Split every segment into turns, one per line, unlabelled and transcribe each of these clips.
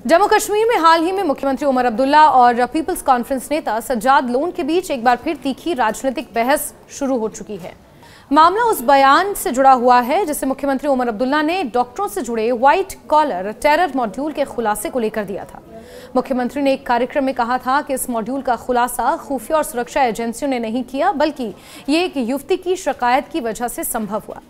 जम्मू कश्मीर में हाल ही में मुख्यमंत्री उमर अब्दुल्ला और पीपल्स कॉन्फ्रेंस नेता सज्जाद लोन के बीच एक बार फिर तीखी राजनीतिक बहस शुरू हो चुकी है। मामला उस बयान से जुड़ा हुआ है जिसे मुख्यमंत्री उमर अब्दुल्ला ने डॉक्टरों से जुड़े व्हाइट कॉलर टेरर मॉड्यूल के खुलासे को लेकर दिया था। मुख्यमंत्री ने एक कार्यक्रम में कहा था कि इस मॉड्यूल का खुलासा खुफिया और सुरक्षा एजेंसियों ने नहीं किया, बल्कि ये एक युवती की शिकायत की वजह से संभव हुआ।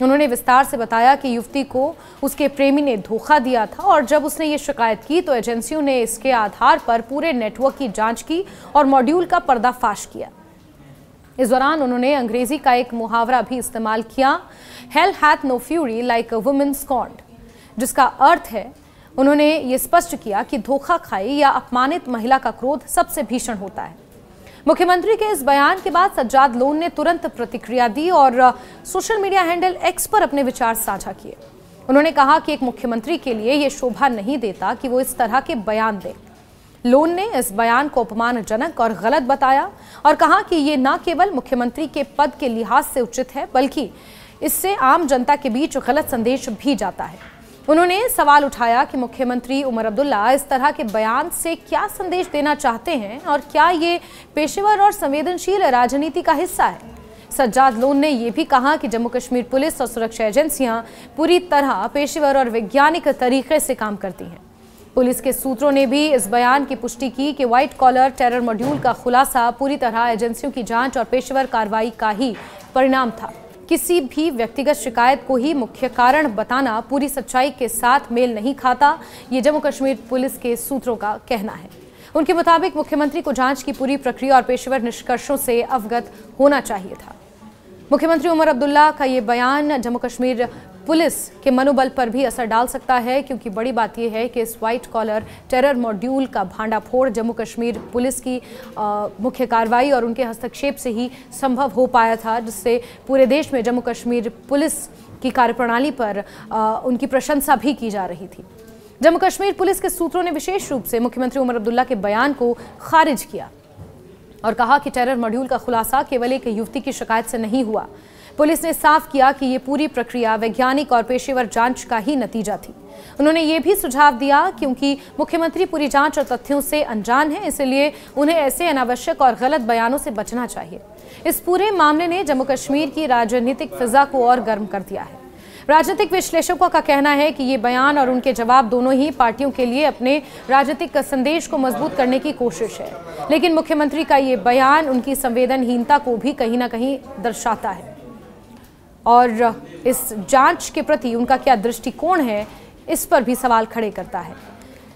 उन्होंने विस्तार से बताया कि युवती को उसके प्रेमी ने धोखा दिया था और जब उसने ये शिकायत की तो एजेंसियों ने इसके आधार पर पूरे नेटवर्क की जांच की और मॉड्यूल का पर्दाफाश किया। इस दौरान उन्होंने अंग्रेजी का एक मुहावरा भी इस्तेमाल किया, hell hath no fury like a woman scorned, जिसका अर्थ है, उन्होंने ये स्पष्ट किया कि धोखा खाई या अपमानित महिला का क्रोध सबसे भीषण होता है। मुख्यमंत्री के इस बयान के बाद सज्जाद लोन ने तुरंत प्रतिक्रिया दी और सोशल मीडिया हैंडल एक्स पर अपने विचार साझा किए। उन्होंने कहा कि एक मुख्यमंत्री के लिए ये शोभा नहीं देता कि वो इस तरह के बयान दे। लोन ने इस बयान को अपमानजनक और गलत बताया और कहा कि ये न केवल मुख्यमंत्री के पद के लिहाज से उचित है, बल्कि इससे आम जनता के बीच गलत संदेश भी जाता है। उन्होंने सवाल उठाया कि मुख्यमंत्री उमर अब्दुल्ला इस तरह के बयान से क्या संदेश देना चाहते हैं और क्या ये पेशेवर और संवेदनशील राजनीति का हिस्सा है। सज्जाद लोन ने यह भी कहा कि जम्मू कश्मीर पुलिस और सुरक्षा एजेंसियां पूरी तरह पेशेवर और वैज्ञानिक तरीके से काम करती हैं। पुलिस के सूत्रों ने भी इस बयान की पुष्टि की कि व्हाइट कॉलर टेरर मॉड्यूल का खुलासा पूरी तरह एजेंसियों की जांच और पेशेवर कार्रवाई का ही परिणाम था। किसी भी व्यक्तिगत शिकायत को ही मुख्य कारण बताना पूरी सच्चाई के साथ मेल नहीं खाता, ये जम्मू कश्मीर पुलिस के सूत्रों का कहना है। उनके मुताबिक मुख्यमंत्री को जांच की पूरी प्रक्रिया और पेशेवर निष्कर्षों से अवगत होना चाहिए था। मुख्यमंत्री उमर अब्दुल्ला का ये बयान जम्मू कश्मीर पुलिस के मनोबल पर भी असर डाल सकता है, क्योंकि बड़ी बात यह है कि इस व्हाइट कॉलर टेरर मॉड्यूल का भांडाफोड़ जम्मू कश्मीर पुलिस की मुख्य कार्रवाई और उनके हस्तक्षेप से ही संभव हो पाया था, जिससे पूरे देश में जम्मू कश्मीर पुलिस की कार्यप्रणाली पर उनकी प्रशंसा भी की जा रही थी। जम्मू कश्मीर पुलिस के सूत्रों ने विशेष रूप से मुख्यमंत्री उमर अब्दुल्ला के बयान को खारिज किया और कहा कि टेरर मॉड्यूल का खुलासा केवल एक युवती की शिकायत से नहीं हुआ। पुलिस ने साफ किया कि ये पूरी प्रक्रिया वैज्ञानिक और पेशेवर जांच का ही नतीजा थी। उन्होंने ये भी सुझाव दिया क्योंकि मुख्यमंत्री पूरी जांच और तथ्यों से अनजान है, इसलिए उन्हें ऐसे अनावश्यक और गलत बयानों से बचना चाहिए। इस पूरे मामले ने जम्मू कश्मीर की राजनीतिक फिजा को और गर्म कर दिया है। राजनीतिक विश्लेषकों का कहना है कि ये बयान और उनके जवाब दोनों ही पार्टियों के लिए अपने राजनीतिक संदेश को मजबूत करने की कोशिश है, लेकिन मुख्यमंत्री का ये बयान उनकी संवेदनहीनता को भी कहीं ना कहीं दर्शाता है और इस जांच के प्रति उनका क्या दृष्टिकोण है, इस पर भी सवाल खड़े करता है।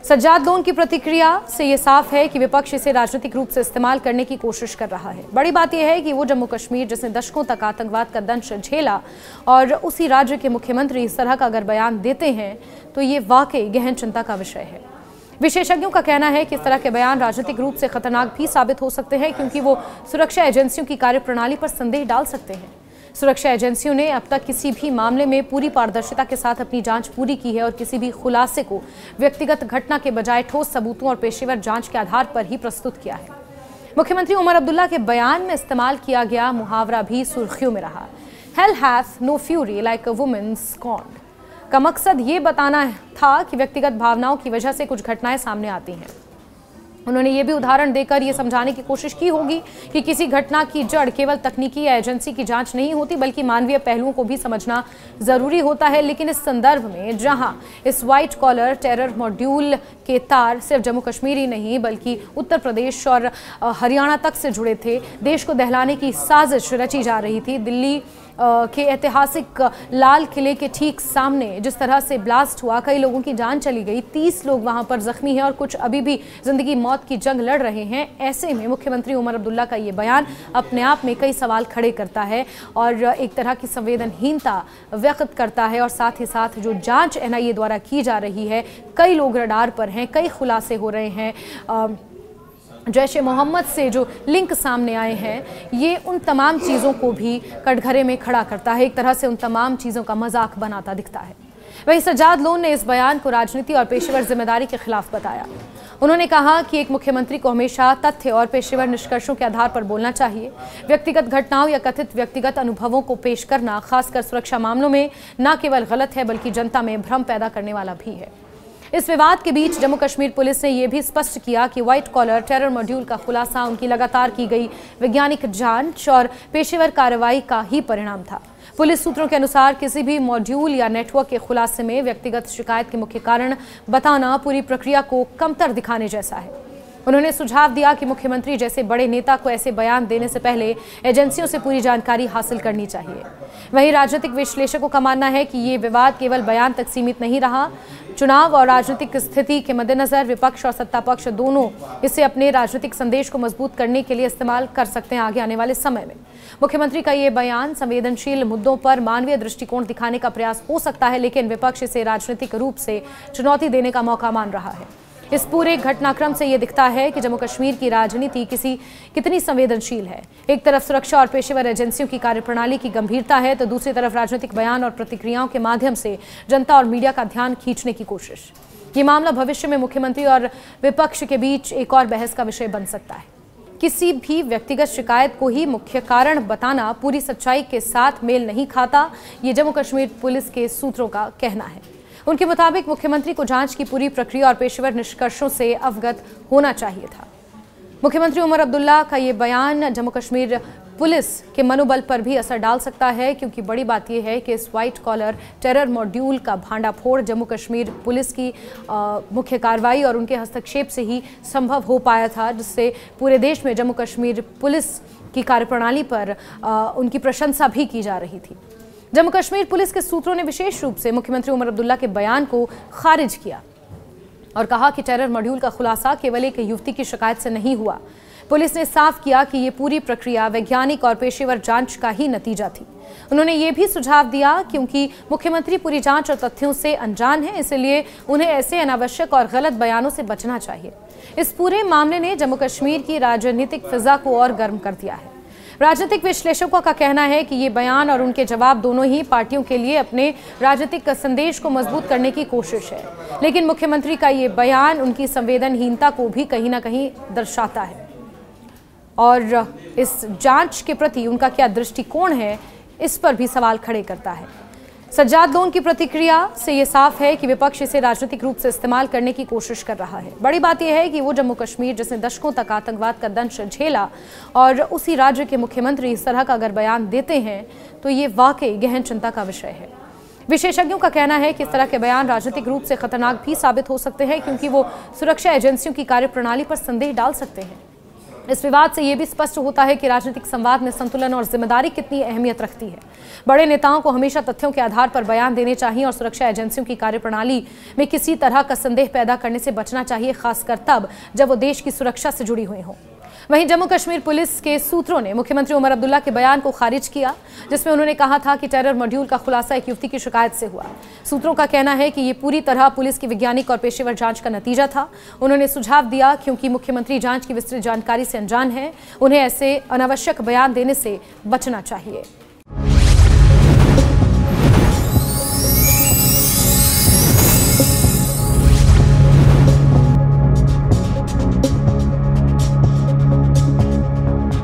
सज्जाद लोन की प्रतिक्रिया से ये साफ है कि विपक्ष इसे राजनीतिक रूप से इस्तेमाल करने की कोशिश कर रहा है। बड़ी बात यह है कि वो जम्मू कश्मीर जिसने दशकों तक आतंकवाद का दंश झेला और उसी राज्य के मुख्यमंत्री इस तरह का अगर बयान देते हैं तो ये वाकई गहन चिंता का विषय है। विशेषज्ञों का कहना है कि इस तरह के बयान राजनीतिक रूप से खतरनाक भी साबित हो सकते हैं, क्योंकि वो सुरक्षा एजेंसियों की कार्यप्रणाली पर संदेह डाल सकते हैं। सुरक्षा एजेंसियों ने अब तक किसी भी मामले में पूरी पारदर्शिता के साथ अपनी जांच पूरी की है और किसी भी खुलासे को व्यक्तिगत घटना के बजाय ठोस सबूतों और पेशेवर जांच के आधार पर ही प्रस्तुत किया है। मुख्यमंत्री उमर अब्दुल्ला के बयान में इस्तेमाल किया गया मुहावरा भी सुर्खियों में रहा। Hell hath no fury like a woman scorned का मकसद ये बताना था कि व्यक्तिगत भावनाओं की वजह से कुछ घटनाएं सामने आती हैं। उन्होंने ये भी उदाहरण देकर ये समझाने की कोशिश की होगी कि किसी घटना की जड़ केवल तकनीकी या एजेंसी की जांच नहीं होती, बल्कि मानवीय पहलुओं को भी समझना जरूरी होता है। लेकिन इस संदर्भ में जहां इस व्हाइट कॉलर टेरर मॉड्यूल के तार सिर्फ जम्मू कश्मीर ही नहीं बल्कि उत्तर प्रदेश और हरियाणा तक से जुड़े थे, देश को दहलाने की साजिश रची जा रही थी। दिल्ली के ऐतिहासिक लाल किले के ठीक सामने जिस तरह से ब्लास्ट हुआ, कई लोगों की जान चली गई, 30 लोग वहां पर जख्मी हैं और कुछ अभी भी जिंदगी मौत की जंग लड़ रहे हैं। ऐसे में मुख्यमंत्री उमर अब्दुल्ला का ये बयान अपने आप में कई सवाल खड़े करता है और एक तरह की संवेदनहीनता व्यक्त करता है और साथ ही साथ जो जांच NIA द्वारा की जा रही है, कई लोग रडार पर हैं, कई खुलासे हो रहे हैं, जैश-ए मोहम्मद से जो लिंक सामने आए हैं, ये उन तमाम चीज़ों को भी कटघरे में खड़ा करता है, एक तरह से उन तमाम चीज़ों का मजाक बनाता दिखता है। वहीं सज्जाद लोन ने इस बयान को राजनीति और पेशेवर जिम्मेदारी के खिलाफ बताया। उन्होंने कहा कि एक मुख्यमंत्री को हमेशा तथ्य और पेशेवर निष्कर्षों के आधार पर बोलना चाहिए। व्यक्तिगत घटनाओं या कथित व्यक्तिगत अनुभवों को पेश करना, खासकर सुरक्षा मामलों में, न केवल गलत है बल्कि जनता में भ्रम पैदा करने वाला भी है। इस विवाद के बीच जम्मू कश्मीर पुलिस ने यह भी स्पष्ट किया कि व्हाइट कॉलर टेरर मॉड्यूल का खुलासा उनकी लगातार की गई वैज्ञानिक जांच और पेशेवर कार्रवाई का ही परिणाम था। पुलिस सूत्रों के अनुसार किसी भी मॉड्यूल या नेटवर्क के खुलासे में व्यक्तिगत शिकायत के मुख्य कारण बताना पूरी प्रक्रिया को कमतर दिखाने जैसा है। उन्होंने सुझाव दिया कि मुख्यमंत्री जैसे बड़े नेता को ऐसे बयान देने से पहले एजेंसियों से पूरी जानकारी हासिल करनी चाहिए। वहीं राजनीतिक विश्लेषकों का मानना है कि ये विवाद केवल बयान तक सीमित नहीं रहा। चुनाव और राजनीतिक स्थिति के मद्देनजर विपक्ष और सत्ता पक्ष दोनों इसे अपने राजनीतिक संदेश को मजबूत करने के लिए इस्तेमाल कर सकते हैं आगे आने वाले समय में। मुख्यमंत्री का ये बयान संवेदनशील मुद्दों पर मानवीय दृष्टिकोण दिखाने का प्रयास हो सकता है, लेकिन विपक्ष इसे राजनीतिक रूप से चुनौती देने का मौका मान रहा है। इस पूरे घटनाक्रम से ये दिखता है कि जम्मू कश्मीर की राजनीति कितनी संवेदनशील है। एक तरफ सुरक्षा और पेशेवर एजेंसियों की कार्यप्रणाली की गंभीरता है, तो दूसरी तरफ राजनीतिक बयान और प्रतिक्रियाओं के माध्यम से जनता और मीडिया का ध्यान खींचने की कोशिश। ये मामला भविष्य में मुख्यमंत्री और विपक्ष के बीच एक और बहस का विषय बन सकता है। किसी भी व्यक्तिगत शिकायत को ही मुख्य कारण बताना पूरी सच्चाई के साथ मेल नहीं खाता, ये जम्मू कश्मीर पुलिस के सूत्रों का कहना है। उनके मुताबिक मुख्यमंत्री को जांच की पूरी प्रक्रिया और पेशेवर निष्कर्षों से अवगत होना चाहिए था। मुख्यमंत्री उमर अब्दुल्ला का ये बयान जम्मू कश्मीर पुलिस के मनोबल पर भी असर डाल सकता है, क्योंकि बड़ी बात यह है कि इस व्हाइट कॉलर टेरर मॉड्यूल का भांडाफोड़ जम्मू कश्मीर पुलिस की मुख्य कार्रवाई और उनके हस्तक्षेप से ही संभव हो पाया था, जिससे पूरे देश में जम्मू कश्मीर पुलिस की कार्यप्रणाली पर उनकी प्रशंसा भी की जा रही थी। जम्मू कश्मीर पुलिस के सूत्रों ने विशेष रूप से मुख्यमंत्री उमर अब्दुल्ला के बयान को खारिज किया और कहा कि टेरर मॉड्यूल का खुलासा केवल एक युवती की शिकायत से नहीं हुआ। पुलिस ने साफ किया कि ये पूरी प्रक्रिया वैज्ञानिक और पेशेवर जांच का ही नतीजा थी। उन्होंने ये भी सुझाव दिया क्योंकि मुख्यमंत्री पूरी जांच और तथ्यों से अनजान है, इसलिए उन्हें ऐसे अनावश्यक और गलत बयानों से बचना चाहिए। इस पूरे मामले ने जम्मू कश्मीर की राजनीतिक फिजा को और गर्म कर दिया है। राजनीतिक विश्लेषकों का कहना है कि ये बयान और उनके जवाब दोनों ही पार्टियों के लिए अपने राजनीतिक संदेश को मजबूत करने की कोशिश है, लेकिन मुख्यमंत्री का ये बयान उनकी संवेदनहीनता को भी कहीं ना कहीं दर्शाता है और इस जांच के प्रति उनका क्या दृष्टिकोण है, इस पर भी सवाल खड़े करता है। सज्जाद लोन की प्रतिक्रिया से ये साफ है कि विपक्ष इसे राजनीतिक रूप से इस्तेमाल करने की कोशिश कर रहा है। बड़ी बात यह है कि वो जम्मू कश्मीर जिसने दशकों तक आतंकवाद का दंश झेला और उसी राज्य के मुख्यमंत्री इस तरह का अगर बयान देते हैं तो ये वाकई गहन चिंता का विषय है। विशेषज्ञों का कहना है कि इस तरह के बयान राजनीतिक रूप से खतरनाक भी साबित हो सकते हैं, क्योंकि वो सुरक्षा एजेंसियों की कार्यप्रणाली पर संदेह डाल सकते हैं। इस विवाद से यह भी स्पष्ट होता है कि राजनीतिक संवाद में संतुलन और जिम्मेदारी कितनी अहमियत रखती है। बड़े नेताओं को हमेशा तथ्यों के आधार पर बयान देने चाहिए और सुरक्षा एजेंसियों की कार्यप्रणाली में किसी तरह का संदेह पैदा करने से बचना चाहिए, खासकर तब जब वो देश की सुरक्षा से जुड़ी हुई हों। वहीं जम्मू कश्मीर पुलिस के सूत्रों ने मुख्यमंत्री उमर अब्दुल्ला के बयान को खारिज किया, जिसमें उन्होंने कहा था कि टेरर मॉड्यूल का खुलासा एक युवती की शिकायत से हुआ। सूत्रों का कहना है कि ये पूरी तरह पुलिस की वैज्ञानिक और पेशेवर जांच का नतीजा था। उन्होंने सुझाव दिया क्योंकि मुख्यमंत्री जांच की विस्तृत जानकारी से अनजान है, उन्हें ऐसे अनावश्यक बयान देने से बचना चाहिए।